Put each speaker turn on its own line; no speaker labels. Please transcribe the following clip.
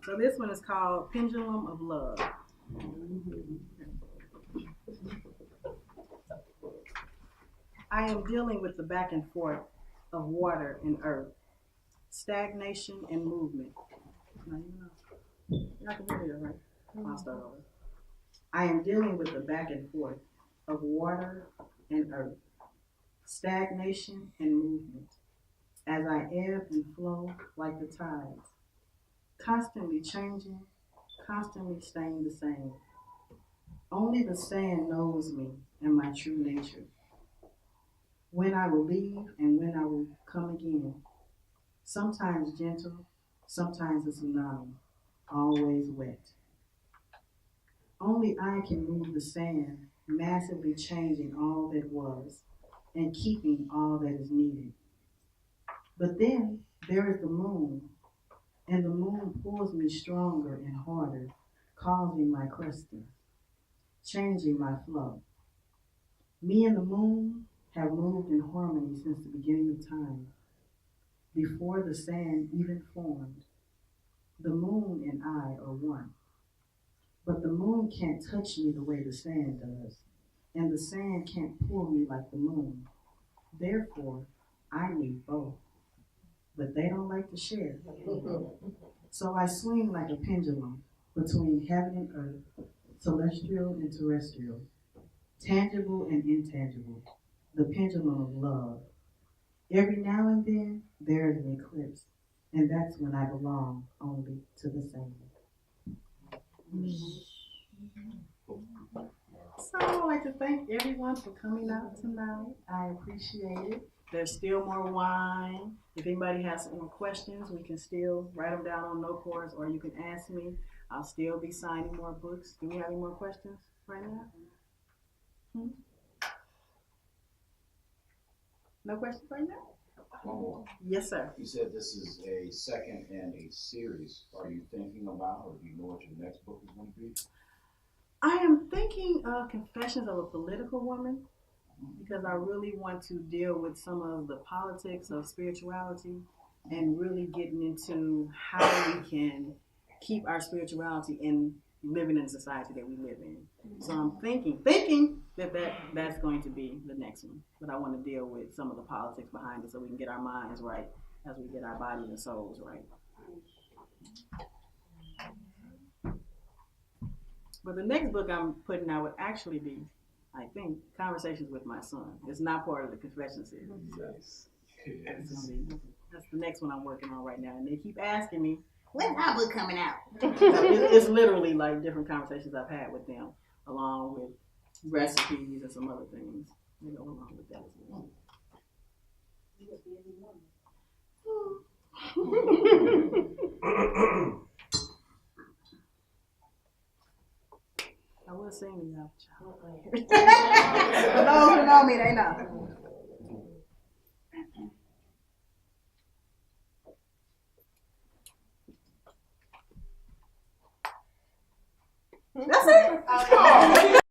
So this one is called Pendulum of Love. I am dealing with the back and forth of water and earth, stagnation and movement. Y'all can hear me, right? I'll start over. I am dealing with the back and forth of water and earth, stagnation and movement, as I ebb and flow like the tides, constantly changing, constantly staying the same. Only the sand knows me and my true nature. When I will leave and when I will come again, sometimes gentle, sometimes a tsunami, always wet. Only I can move the sand, massively changing all that was and keeping all that is needed. But then there is the moon, and the moon pulls me stronger and harder, causing my cresting, changing my flow. Me and the moon have moved in harmony since the beginning of time. Before the sand even formed, the moon and I are one. But the moon can't touch me the way the sand does, and the sand can't pull me like the moon. Therefore, I need both. But they don't like to share. So I swing like a pendulum between heaven and earth, celestial and terrestrial, tangible and intangible, the pendulum of love. Every now and then, there is an eclipse, and that's when I belong only to the same. So I'd like to thank everyone for coming out tonight. I appreciate it. There's still more wine. If anybody has any questions, we can still write them down on note cards, or you can ask me. I'll still be signing more books. Do we have any more questions right now? No questions right now? Yes, sir.
You said this is a second in a series. Are you thinking about, or do you know what your next book is going to be?
I am thinking of Confessions of a Political Woman, because I really want to deal with some of the politics of spirituality and really getting into how we can keep our spirituality in living in the society that we live in. So I'm thinking that's going to be the next one. But I want to deal with some of the politics behind it so we can get our minds right as we get our bodies and souls right. But the next book I'm putting out would actually be, I think, Conversations with My Son. It's not part of the Confession series.
Yes.
That's the next one I'm working on right now. And they keep asking me,
when's our book coming out?
It's literally like different conversations I've had with them, along with recipes and some other things. They go along with that as well. I will sing you out, child. For those who know me, they know.